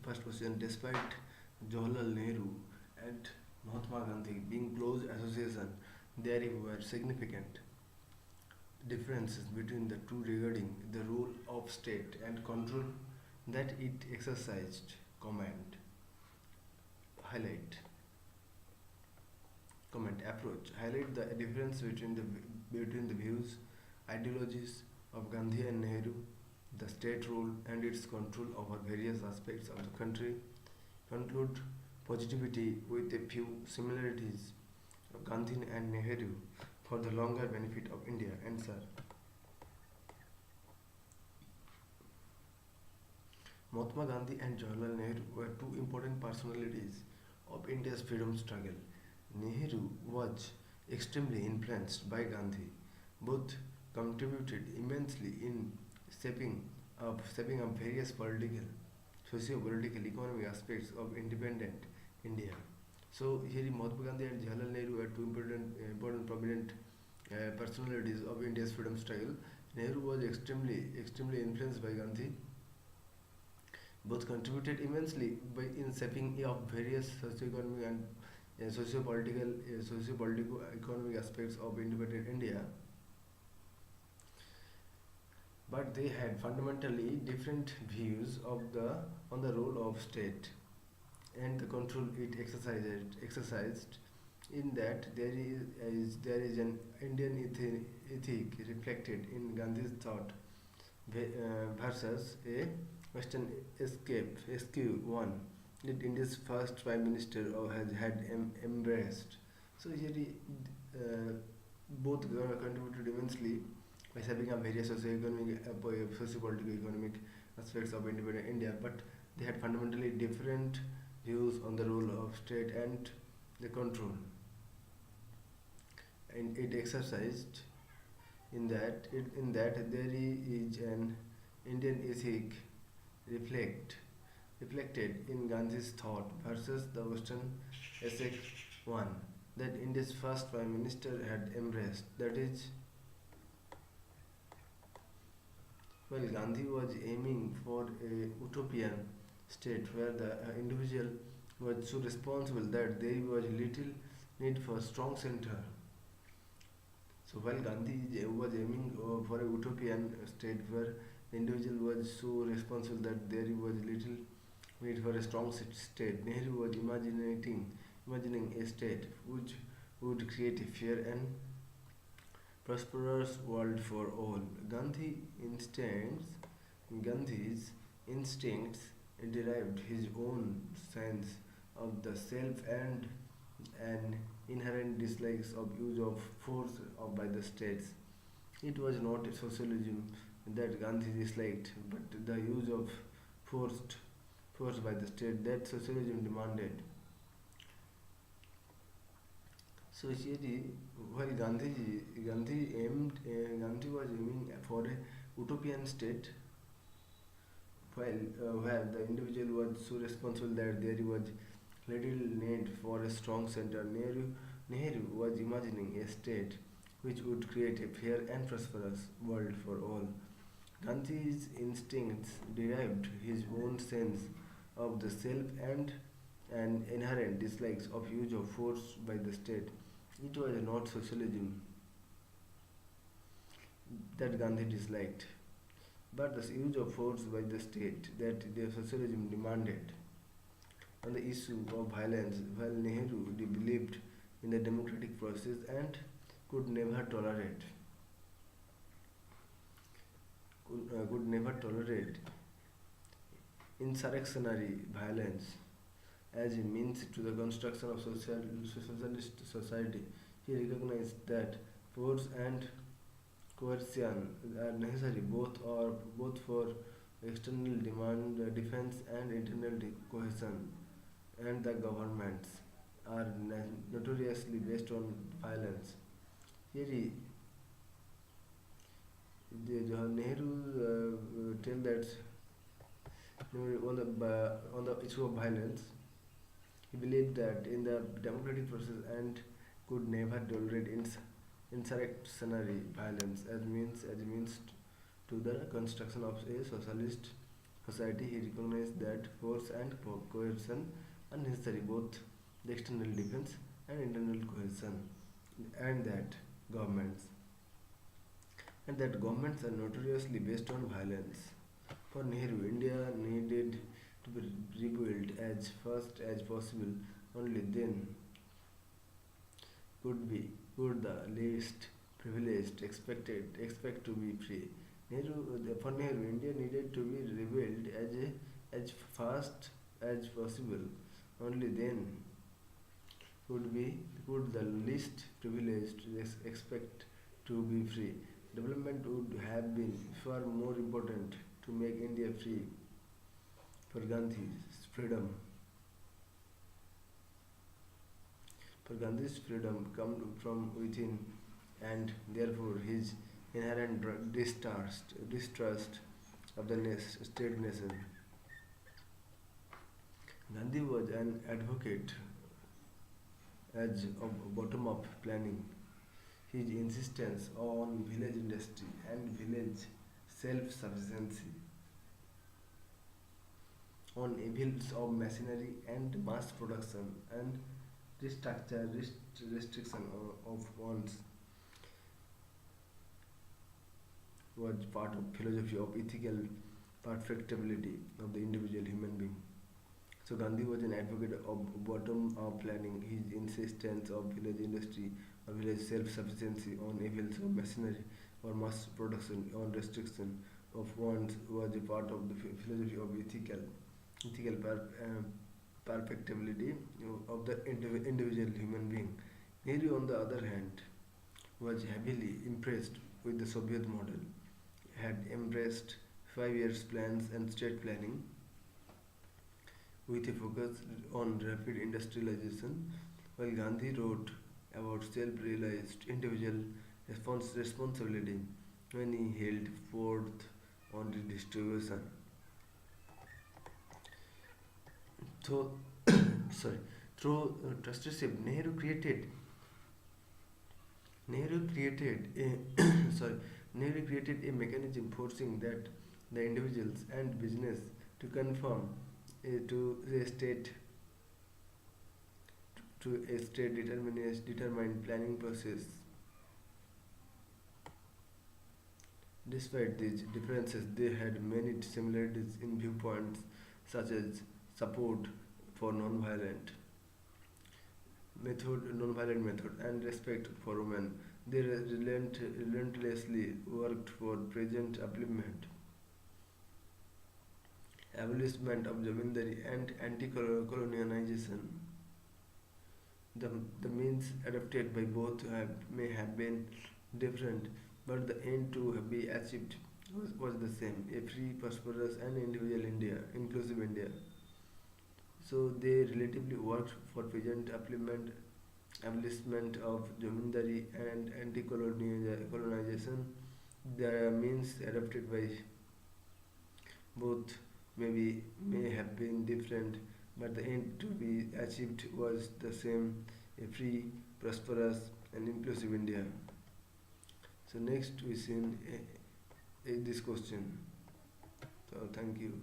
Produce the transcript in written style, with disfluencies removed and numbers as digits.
First question: despite Jawaharlal Nehru and Mahatma Gandhi being close association, there were significant differences between the two regarding the role of state and control that it exercised. Comment highlight comment approach highlight the difference between the views, ideologies of Gandhi and Nehru, the state role and its control over various aspects of the country. Conclude positivity with a few similarities of Gandhi and Nehru for the longer benefit of India. Answer: Mahatma Gandhi and Jawaharlal Nehru were two important personalities of India's freedom struggle. Nehru was extremely influenced by Gandhi. Both contributed immensely in shaping up various political, socio-political, economic aspects of independent India. So here Mahatma Gandhi and Jawaharlal Nehru were two important prominent personalities of India's freedom struggle. Nehru was extremely influenced by Gandhi. Both contributed immensely in shaping up various socio-economic and socio-political economic aspects of independent India, but they had fundamentally different views on the role of state and the control it exercised. In that there is an Indian ethic reflected in Gandhi's thought versus a Western escape one that India's first Prime Minister has had embraced. So here both contributed immensely by shaping up various socio-political economic aspects of independent India, but they had fundamentally different views on the role of state and the control and it exercised. In that there is an Indian ethic reflected in Gandhi's thought versus the Western essay one that India's first Prime Minister had embraced. That is, while Gandhi was aiming for a utopian state where the individual was so responsible that there was little need for strong center. So while Gandhi was aiming for a utopian state where the individual was so responsible that there was little need for a strong state, Nehru was imagining a state which would create a fair and prosperous world for all. Gandhi's instincts derived his own sense of the self and an inherent dislikes of use of force by the states. It was not a socialism that Gandhi disliked, but the use of forced force by the state that socialism demanded. So here, while Gandhi was aiming for a utopian state, where the individual was so responsible that there was little need for a strong center. Nehru was imagining a state which would create a fair and prosperous world for all. Gandhi's instincts derived his own sense of the self and an inherent dislikes of use of force by the state. It was not socialism that Gandhi disliked, but the use of force by the state that the socialism demanded. On the issue of violence, while Nehru believed in the democratic process and could never tolerate could never tolerate insurrectionary violence as a means to the construction of socialist society. He recognized that force and coercion are necessary both for external demand, defense and internal cohesion, and the governments are notoriously based on violence. Here Nehru tell that on the issue of violence, he believed that in the democratic process and could never tolerate insurrectionary violence as means to the construction of a socialist society. He recognized that force and coercion are necessary, both the external defense and internal cohesion, and that governments governments are notoriously based on violence. For Nehru, India needed to be rebuilt as fast as possible. Only then could the least privileged expect to be free. For Nehru, India needed to be rebuilt as fast as possible. Only then could be could the least privileged expect to be free. Development would have been far more important to make India free. For freedom, Gandhi's freedom come from within, and therefore his inherent distrust of the state nation. Gandhi was an advocate as of bottom-up planning. His insistence on village industry and village self-sufficiency, on evils of machinery and mass production, and restriction of one's was part of philosophy of ethical perfectibility of the individual human being. So Gandhi was an advocate of bottom-up planning. His insistence of village industry or village self-sufficiency, on evils of machinery or mass production, on restriction of wants was a part of the philosophy of ethical perfectibility of the individual human being. Nehru, on the other hand, was heavily impressed with the Soviet model, had embraced 5 years plans and state planning with a focus on rapid industrialization, while Gandhi wrote about self-realized individual responsibility when he held forth on redistribution. So, sorry, through trusteeship, Nehru created a sorry, Nehru created a mechanism forcing that the individuals and business to conform to a state determined planning process. Despite these differences, they had many similarities in viewpoints, such as support for non-violent method, and respect for women. They relentlessly worked for present abolishment of zamindari and anti-colonialization. The means adopted by both may have been different, but the end to be achieved was the same: a free, prosperous, and inclusive India. So they relatively worked for present abolishment of zamindari and anti-colonization. The means adopted by both may have been different, but the end to be achieved was the same: a free, prosperous, and inclusive India. So next we see this question. So thank you.